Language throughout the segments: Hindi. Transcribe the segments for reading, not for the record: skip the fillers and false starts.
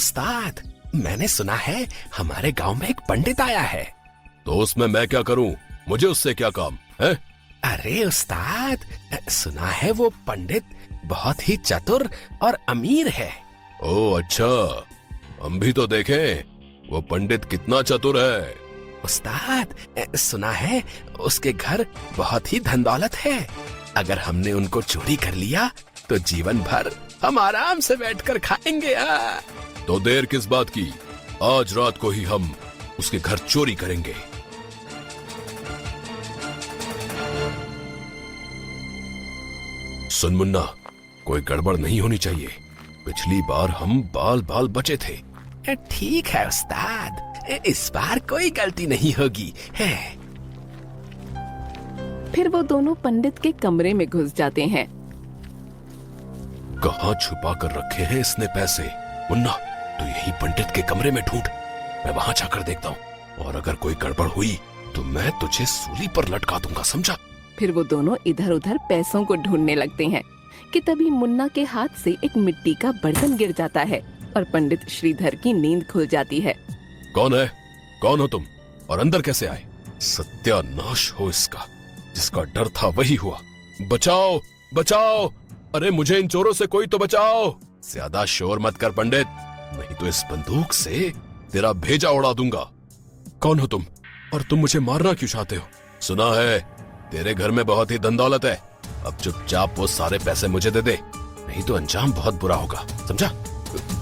उस्ताद, मैंने सुना है हमारे गांव में एक पंडित आया है। तो उसमें मैं क्या करूं? मुझे उससे क्या काम है? अरे उस्ताद, सुना है वो पंडित बहुत ही चतुर और अमीर है। ओ अच्छा, हम भी तो देखें वो पंडित कितना चतुर है। उस्ताद, सुना है उसके घर बहुत ही धन दौलत है। अगर हमने उनको चोरी कर लिया तो जीवन भर हम आराम से बैठकर खाएंगे। तो देर किस बात की, आज रात को ही हम उसके घर चोरी करेंगे। सुन मुन्ना, कोई गड़बड़ नहीं होनी चाहिए। पिछली बार हम बाल बाल बचे थे। ठीक है उस्ताद, इस बार कोई गलती नहीं होगी है। फिर वो दोनों पंडित के कमरे में घुस जाते हैं। कहाँ छुपा कर रखे हैं इसने पैसे? मुन्ना, तो यही पंडित के कमरे में ढूंढ, मैं वहां जाकर देखता हूँ। और अगर कोई गड़बड़ हुई तो मैं तुझे सूली पर लटका दूंगा, समझा? फिर वो दोनों इधर उधर पैसों को ढूंढने लगते हैं कि तभी मुन्ना के हाथ से एक मिट्टी का बर्तन गिर जाता है और पंडित श्रीधर की नींद खुल जाती है। कौन है? कौन हो तुम? और अंदर कैसे आए? सत्यानाश हो इसका, जिसका डर था वही हुआ। बचाओ बचाओ, अरे मुझे इन चोरों से कोई तो बचाओ। ज्यादा शोर मत कर पंडित, नहीं तो इस बंदूक से तेरा भेजा उड़ा दूंगा। कौन हो तुम और तुम मुझे मारना क्यों चाहते हो? सुना है तेरे घर में बहुत ही धन दौलत है। अब चुपचाप वो सारे पैसे मुझे दे दे, नहीं तो अंजाम बहुत बुरा होगा, समझा?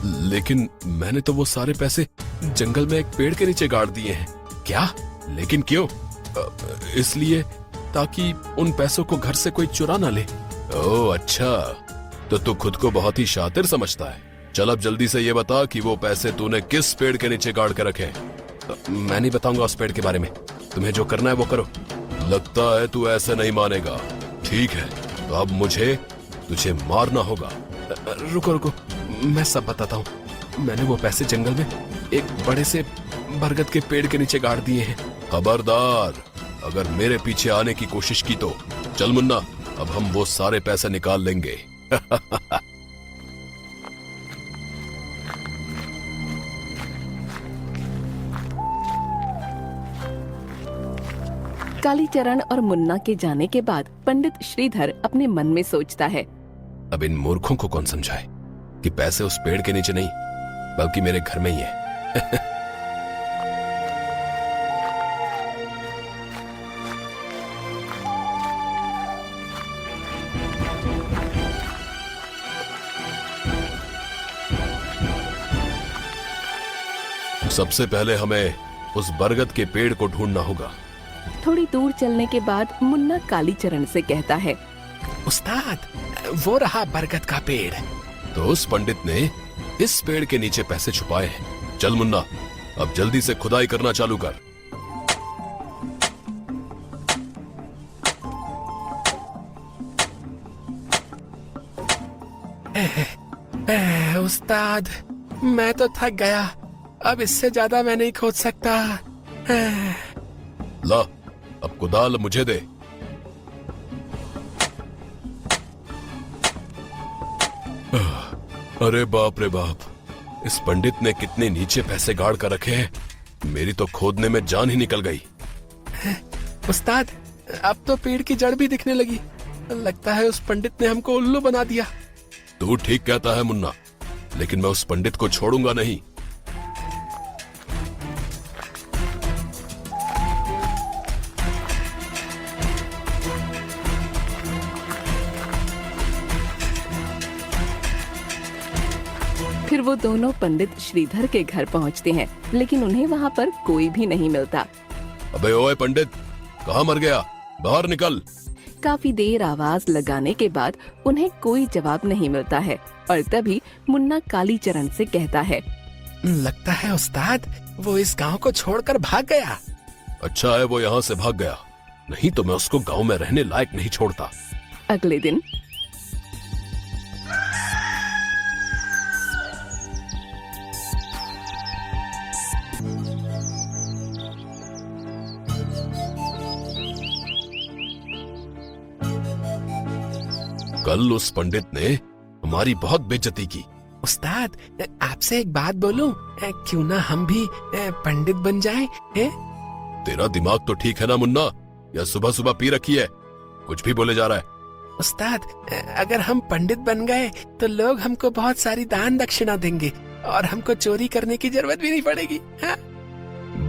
लेकिन मैंने तो वो सारे पैसे जंगल में एक पेड़ के नीचे गाड़ दिए हैं। क्या? लेकिन क्यों? इसलिए ताकि उन पैसों को घर से कोई चुरा ना ले। ओह अच्छा, तो तू खुद को बहुत ही शातिर समझता है। चल अब जल्दी से ये बता कि वो पैसे तूने किस पेड़ के नीचे गाड़ के रखे? मैं नहीं बताऊंगा उस पेड़ के बारे में, तुम्हें जो करना है वो करो। लगता है तू ऐसे नहीं मानेगा। ठीक है, तो अब मुझे तुझे मारना होगा। रुको रुको, मैं सब बताता हूँ। मैंने वो पैसे जंगल में एक बड़े से बरगद के पेड़ के नीचे गाड़ दिए हैं। खबरदार, अगर मेरे पीछे आने की कोशिश की तो चल मुन्ना, अब हम वो सारे पैसे निकाल लेंगे। कालीचरण और मुन्ना के जाने के बाद पंडित श्रीधर अपने मन में सोचता है, अब इन मूर्खों को कौन समझाए कि पैसे उस पेड़ के नीचे नहीं बल्कि मेरे घर में ही है। सबसे पहले हमें उस बरगद के पेड़ को ढूंढना होगा। थोड़ी दूर चलने के बाद मुन्ना कालीचरण से कहता है, उस्ताद, वो रहा बरगद का पेड़। तो उस पंडित ने इस पेड़ के नीचे पैसे छुपाए हैं। चल मुन्ना, अब जल्दी से खुदाई करना चालू कर। उस्ताद, मैं तो थक गया, अब इससे ज्यादा मैं नहीं खोद सकता। ला, अब कुदाल मुझे दे। अरे बाप रे बाप, इस पंडित ने कितने नीचे पैसे गाड़ कर रखे हैं। मेरी तो खोदने में जान ही निकल गई। उस्ताद, अब तो पेड़ की जड़ भी दिखने लगी। लगता है उस पंडित ने हमको उल्लू बना दिया। तू ठीक कहता है मुन्ना, लेकिन मैं उस पंडित को छोड़ूंगा नहीं। फिर वो दोनों पंडित श्रीधर के घर पहुंचते हैं, लेकिन उन्हें वहाँ पर कोई भी नहीं मिलता। अबे ओए पंडित, कहाँ मर गया? बाहर निकल। काफी देर आवाज लगाने के बाद उन्हें कोई जवाब नहीं मिलता है और तभी मुन्ना कालीचरण से कहता है, लगता है उस्ताद वो इस गांव को छोड़कर भाग गया। अच्छा है वो यहाँ से भाग गया, नहीं तो मैं उसको गांव में रहने लायक नहीं छोड़ता। अगले दिन कल उस पंडित ने हमारी बहुत बेइज्जती की। उस्ताद, आपसे एक बात बोलूं? क्यों ना हम भी पंडित बन जाएं? तेरा दिमाग तो ठीक है ना मुन्ना, या सुबह सुबह पी रखी है? कुछ भी बोले जा रहा है। उस्ताद, अगर हम पंडित बन गए तो लोग हमको बहुत सारी दान दक्षिणा देंगे और हमको चोरी करने की जरूरत भी नहीं पड़ेगी। हाँ?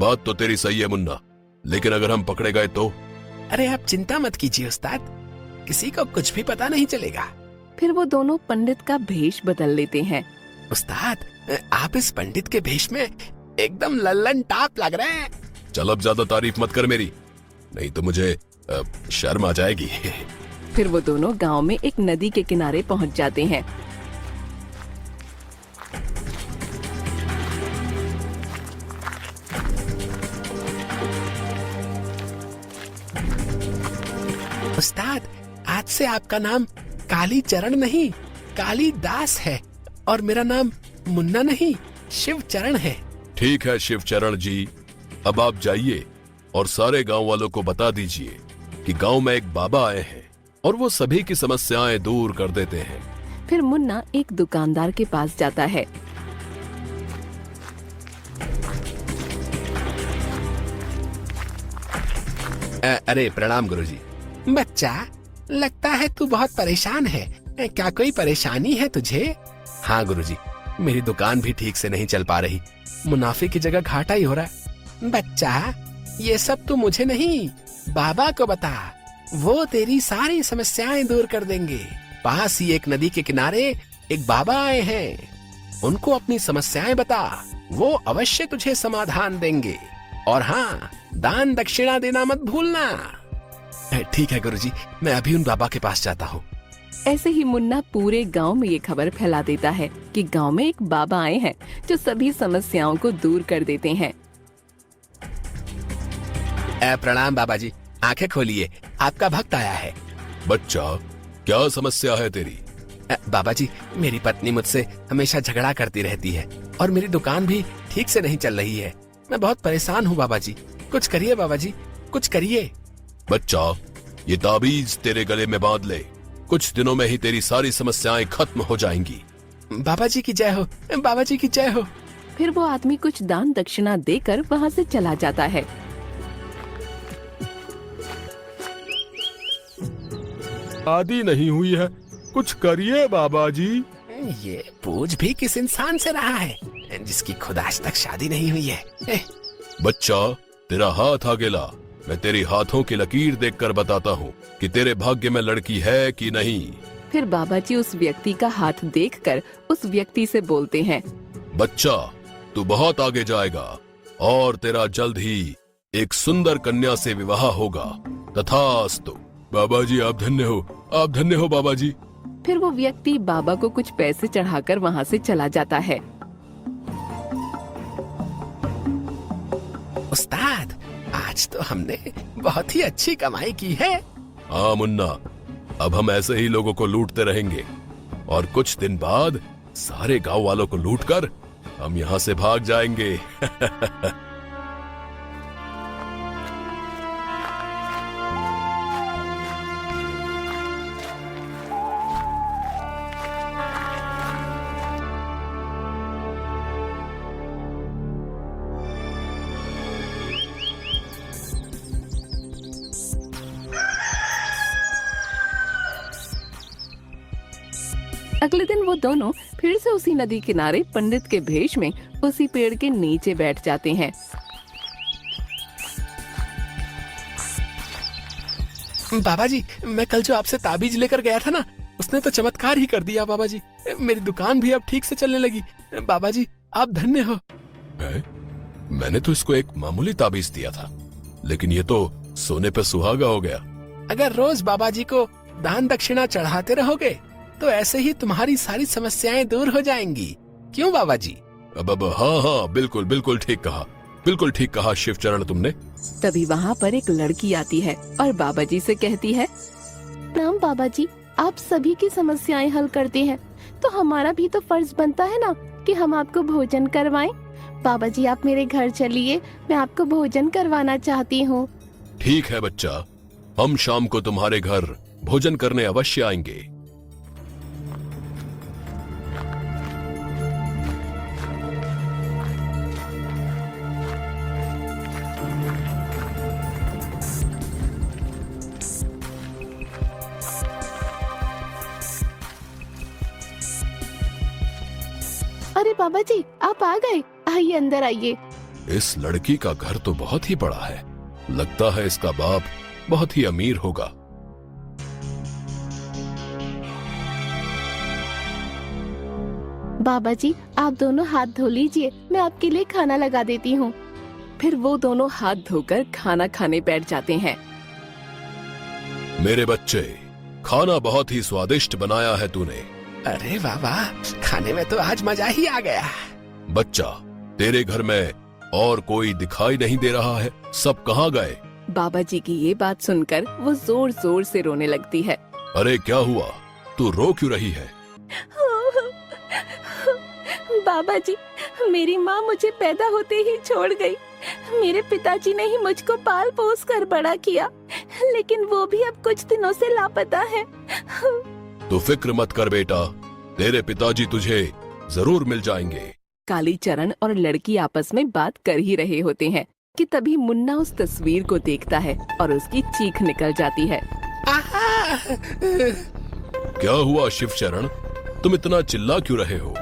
बात तो तेरी सही है मुन्ना, लेकिन अगर हम पकड़े गए तो? अरे आप चिंता मत कीजिए उस्ताद, किसी को कुछ भी पता नहीं चलेगा। फिर वो दोनों पंडित का भेष बदल लेते हैं। उस्ताद, आप इस पंडित के भेष में एकदम लल्लन टाप लग रहे हैं। चल अब ज्यादा तारीफ मत कर मेरी, नहीं तो मुझे शर्म आ जाएगी। फिर वो दोनों गांव में एक नदी के किनारे पहुंच जाते हैं। उस्ताद, आज से आपका नाम काली चरण नहीं, काली दास है, और मेरा नाम मुन्ना नहीं, शिव चरण है। ठीक है शिव चरण जी, अब आप जाइए और सारे गांव वालों को बता दीजिए कि गांव में एक बाबा आए हैं और वो सभी की समस्याएं दूर कर देते हैं। फिर मुन्ना एक दुकानदार के पास जाता है। अरे प्रणाम गुरुजी। बच्चा, लगता है तू बहुत परेशान है। क्या कोई परेशानी है तुझे? हाँ गुरुजी, मेरी दुकान भी ठीक से नहीं चल पा रही, मुनाफे की जगह घाटा ही हो रहा है। बच्चा, ये सब तू मुझे नहीं, बाबा को बता, वो तेरी सारी समस्याएं दूर कर देंगे। पास ही एक नदी के किनारे एक बाबा आए हैं, उनको अपनी समस्याएं बता, वो अवश्य तुझे समाधान देंगे। और हाँ, दान दक्षिणा देना मत भूलना। ठीक है गुरुजी, मैं अभी उन बाबा के पास जाता हूँ। ऐसे ही मुन्ना पूरे गांव में ये खबर फैला देता है कि गांव में एक बाबा आए हैं जो सभी समस्याओं को दूर कर देते हैं। प्रणाम बाबा जी, आंखें खोलिए, आपका भक्त आया है। बच्चा, क्या समस्या है तेरी? बाबा जी, मेरी पत्नी मुझसे हमेशा झगड़ा करती रहती है और मेरी दुकान भी ठीक से नहीं चल रही है। मैं बहुत परेशान हूँ बाबा जी, कुछ करिए बाबा जी, कुछ करिए। बच्चा, ये ताबीज तेरे गले में बांध ले, कुछ दिनों में ही तेरी सारी समस्याएं खत्म हो जाएंगी। बाबा जी की जय हो, बाबा जी की जय हो। फिर वो आदमी कुछ दान दक्षिणा देकर वहाँ से चला जाता है। आदि नहीं हुई है, कुछ करिए बाबा जी। ये पूछ भी किस इंसान से रहा है जिसकी खुद आज तक शादी नहीं हुई है। बच्चा, तेरा हाथ आगे ला, मैं तेरी हाथों की लकीर देखकर बताता हूँ कि तेरे भाग्य में लड़की है कि नहीं। फिर बाबा जी उस व्यक्ति का हाथ देखकर उस व्यक्ति से बोलते हैं, बच्चा, तू बहुत आगे जाएगा और तेरा जल्द ही एक सुंदर कन्या से विवाह होगा। तथास्तु। बाबा जी आप धन्य हो, आप धन्य हो बाबा जी। फिर वो व्यक्ति बाबा को कुछ पैसे चढ़ाकर वहाँ से चला जाता है। उस्ताद, आज तो हमने बहुत ही अच्छी कमाई की है। हाँ मुन्ना, अब हम ऐसे ही लोगों को लूटते रहेंगे और कुछ दिन बाद सारे गांव वालों को लूटकर हम यहाँ से भाग जाएंगे। अगले दिन वो दोनों फिर से उसी नदी किनारे पंडित के भेष में उसी पेड़ के नीचे बैठ जाते हैं। बाबा जी, मैं कल जो आपसे ताबीज लेकर गया था ना, उसने तो चमत्कार ही कर दिया बाबा जी। मेरी दुकान भी अब ठीक से चलने लगी। बाबा जी आप धन्य हो। मैंने तो इसको एक मामूली ताबीज दिया था, लेकिन ये तो सोने पे सुहागा हो गया। अगर रोज बाबा जी को दान दक्षिणा चढ़ाते रहोगे तो ऐसे ही तुम्हारी सारी समस्याएं दूर हो जाएंगी। क्यों बाबा जी? अब हाँ हाँ, बिल्कुल बिल्कुल ठीक कहा, बिल्कुल ठीक कहा शिव चरण तुमने। तभी वहाँ पर एक लड़की आती है और बाबा जी से कहती है, प्रणाम बाबा जी, आप सभी की समस्याएं हल करते हैं, तो हमारा भी तो फर्ज बनता है ना कि हम आपको भोजन करवाएं। बाबा जी आप मेरे घर चलिए, मैं आपको भोजन करवाना चाहती हूँ। ठीक है बच्चा, हम शाम को तुम्हारे घर भोजन करने अवश्य आएंगे। बाबा जी, आप आ गए। आइए अंदर आइए। इस लड़की का घर तो बहुत ही बड़ा है। लगता है इसका बाप बहुत ही अमीर होगा। बाबा जी, आप दोनों हाथ धो लीजिए, मैं आपके लिए खाना लगा देती हूँ। फिर वो दोनों हाथ धोकर खाना खाने बैठ जाते हैं। मेरे बच्चे, खाना बहुत ही स्वादिष्ट बनाया है तूने। अरे वाह वाह, खाने में तो आज मजा ही आ गया। बच्चा, तेरे घर में और कोई दिखाई नहीं दे रहा है, सब कहाँ गए? बाबा जी की ये बात सुनकर वो जोर जोर से रोने लगती है। अरे क्या हुआ, तू रो क्यों रही है? बाबा जी, मेरी माँ मुझे पैदा होते ही छोड़ गई। मेरे पिताजी ने ही मुझको पाल पोस कर बड़ा किया, लेकिन वो भी अब कुछ दिनों से लापता है। तो फिक्र मत कर बेटा, तेरे पिताजी तुझे जरूर मिल जाएंगे। कालीचरण और लड़की आपस में बात कर ही रहे होते हैं कि तभी मुन्ना उस तस्वीर को देखता है और उसकी चीख निकल जाती है। आहा! क्या हुआ शिवचरण, तुम इतना चिल्ला क्यों रहे हो?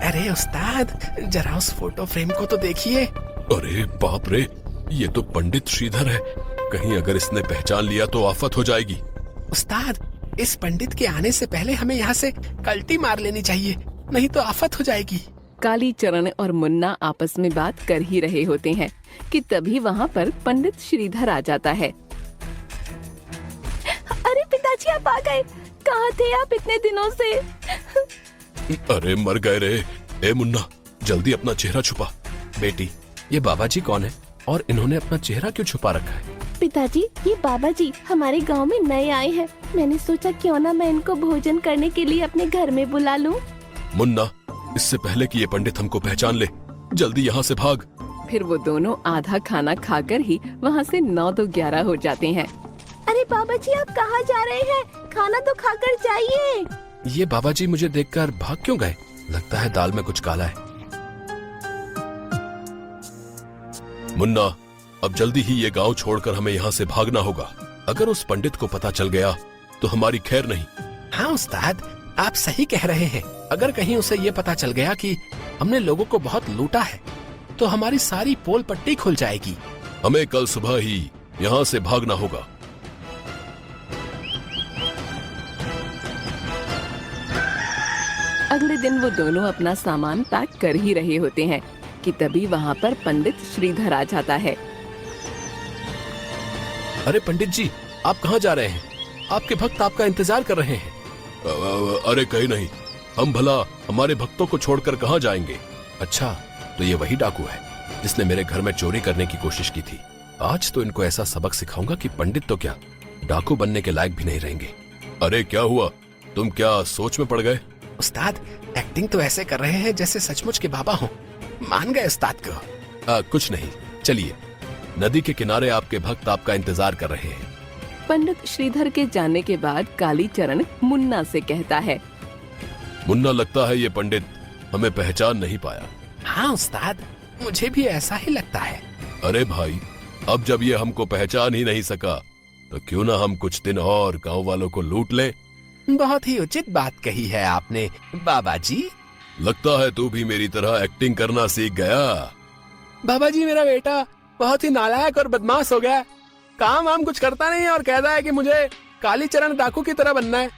अरे उस्ताद, जरा उस फोटो फ्रेम को तो देखिए। अरे बाप रे, ये तो पंडित श्रीधर है। कहीं अगर इसने पहचान लिया तो आफत हो जाएगी। उस्ताद, इस पंडित के आने से पहले हमें यहाँ से कल्टी मार लेनी चाहिए, नहीं तो आफत हो जाएगी। कालीचरण और मुन्ना आपस में बात कर ही रहे होते हैं कि तभी वहाँ पर पंडित श्रीधर आ जाता है। अरे पिताजी, आप आ गए। कहाँ थे आप इतने दिनों से? अरे मर गए रे। ए मुन्ना, जल्दी अपना चेहरा छुपा। बेटी, ये बाबा जी कौन है और इन्होंने अपना चेहरा क्यों छुपा रखा है? पिताजी, ये बाबा जी हमारे गांव में नए आए हैं। मैंने सोचा क्यों ना मैं इनको भोजन करने के लिए अपने घर में बुला लूं। मुन्ना, इससे पहले कि ये पंडित हमको पहचान ले, जल्दी यहाँ से भाग। फिर वो दोनों आधा खाना खाकर ही वहाँ से 9 तो 11 हो जाते हैं। अरे बाबा जी, आप कहाँ जा रहे हैं? खाना तो खाकर जाइए। ये बाबा जी मुझे देखकर भाग क्यों गए? लगता है दाल में कुछ काला है। मुन्ना, अब जल्दी ही ये गांव छोड़कर हमें यहाँ से भागना होगा। अगर उस पंडित को पता चल गया तो हमारी खैर नहीं। हाँ उस्ताद, आप सही कह रहे हैं। अगर कहीं उसे ये पता चल गया कि हमने लोगों को बहुत लूटा है तो हमारी सारी पोल पट्टी खुल जाएगी। हमें कल सुबह ही यहाँ से भागना होगा। अगले दिन वो दोनों अपना सामान पैक कर ही रहे होते हैं कि तभी वहाँ पर पंडित श्रीधर आ जाता है। अरे पंडित जी, आप कहाँ जा रहे हैं? आपके भक्त आपका इंतजार कर रहे हैं। अरे कहीं नहीं, हम भला हमारे भक्तों को छोड़कर कहाँ जाएंगे? अच्छा, तो ये वही डाकू है जिसने मेरे घर में चोरी करने की कोशिश की थी। आज तो इनको ऐसा सबक सिखाऊंगा कि पंडित तो क्या, डाकू बनने के लायक भी नहीं रहेंगे। अरे क्या हुआ, तुम क्या सोच में पड़ गए? उस्ताद, एक्टिंग तो ऐसे कर रहे हैं जैसे सचमुच के बाबा हों। मान गए उस्ताद को। कुछ नहीं, चलिए, नदी के किनारे आपके भक्त आपका इंतजार कर रहे हैं। पंडित श्रीधर के जाने के बाद कालीचरण मुन्ना से कहता है। मुन्ना, लगता है ये पंडित हमें पहचान नहीं पाया। हाँ उस्ताद, मुझे भी ऐसा ही लगता है। अरे भाई, अब जब ये हमको पहचान ही नहीं सका तो क्यों ना हम कुछ दिन और गांव वालों को लूट लें। बहुत ही उचित बात कही है आपने बाबा जी। लगता है तू भी मेरी तरह एक्टिंग करना सीख गया। बाबा जी, मेरा बेटा बहुत ही नालायक और बदमाश हो गया। काम वाम कुछ करता नहीं और कहता है कि मुझे कालीचरण डाकू की तरह बनना है।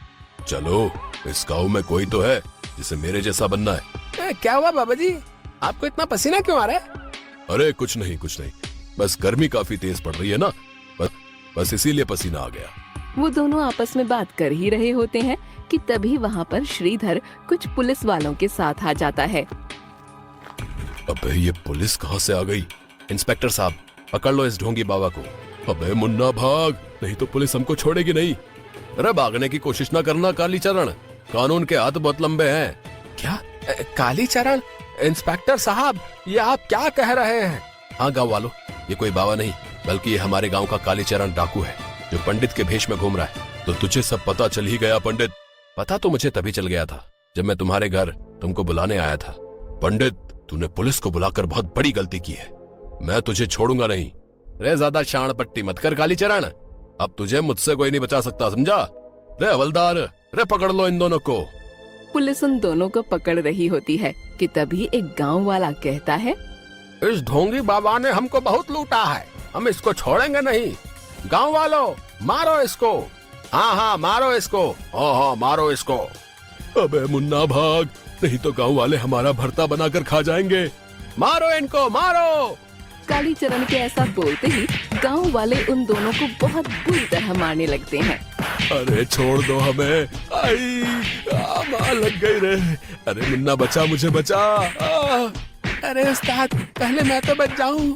चलो, इस गांव में कोई तो है जिसे मेरे जैसा बनना है। क्या हुआ बाबा जी, आपको इतना पसीना क्यों आ रहा है? अरे कुछ नहीं, बस गर्मी काफी तेज पड़ रही है ना, बस इसीलिए पसीना आ गया। वो दोनों आपस में बात कर ही रहे होते हैं कि तभी वहाँ पर श्रीधर कुछ पुलिस वालों के साथ आ जाता है। अबे ये पुलिस कहाँ से आ गई? इंस्पेक्टर साहब, पकड़ लो इस ढोंगी बाबा को। अबे मुन्ना भाग, नहीं तो पुलिस हमको छोड़ेगी नहीं। अरे भागने की कोशिश ना करना कालीचरण, कानून के हाथ बहुत लंबे हैं। क्या कालीचरण? इंस्पेक्टर साहब, ये आप क्या कह रहे हैं? हाँ गाँव वालों, ये कोई बाबा नहीं बल्कि ये हमारे गाँव का कालीचरण डाकू है जो पंडित के भेष में घूम रहा है। तो तुझे सब पता चल ही गया पंडित? पता तो मुझे तभी चल गया था जब मैं तुम्हारे घर तुमको बुलाने आया था। पंडित, तूने पुलिस को बुलाकर बहुत बड़ी गलती की है। मैं तुझे छोड़ूंगा नहीं। रे ज्यादा शान पट्टी मत कर कालीचरण, अब तुझे मुझसे कोई नहीं बचा सकता, समझा? रे हवलदार, रे पकड़ लो इन दोनों को। पुलिस उन दोनों को पकड़ रही होती है कि तभी एक गांव वाला कहता है, इस ढोंगी बाबा ने हमको बहुत लूटा है, हम इसको छोड़ेंगे नहीं। गांव वालों, मारो इसको। हाँ हाँ, मारो इसको। हाँ हाँ, मारो इसको। अबे मुन्ना भाग, नहीं तो गांव वाले हमारा भरता बनाकर खा जाएंगे। मारो इनको, मारो। कालीचरण के ऐसा बोलते ही गांव वाले उन दोनों को बहुत बुरी तरह मारने लगते हैं। अरे छोड़ दो हमें, आई मां लग गई रे। अरे मुन्ना बचा, मुझे बचा। अरे उस्ताद, पहले मैं तो बच जाऊं।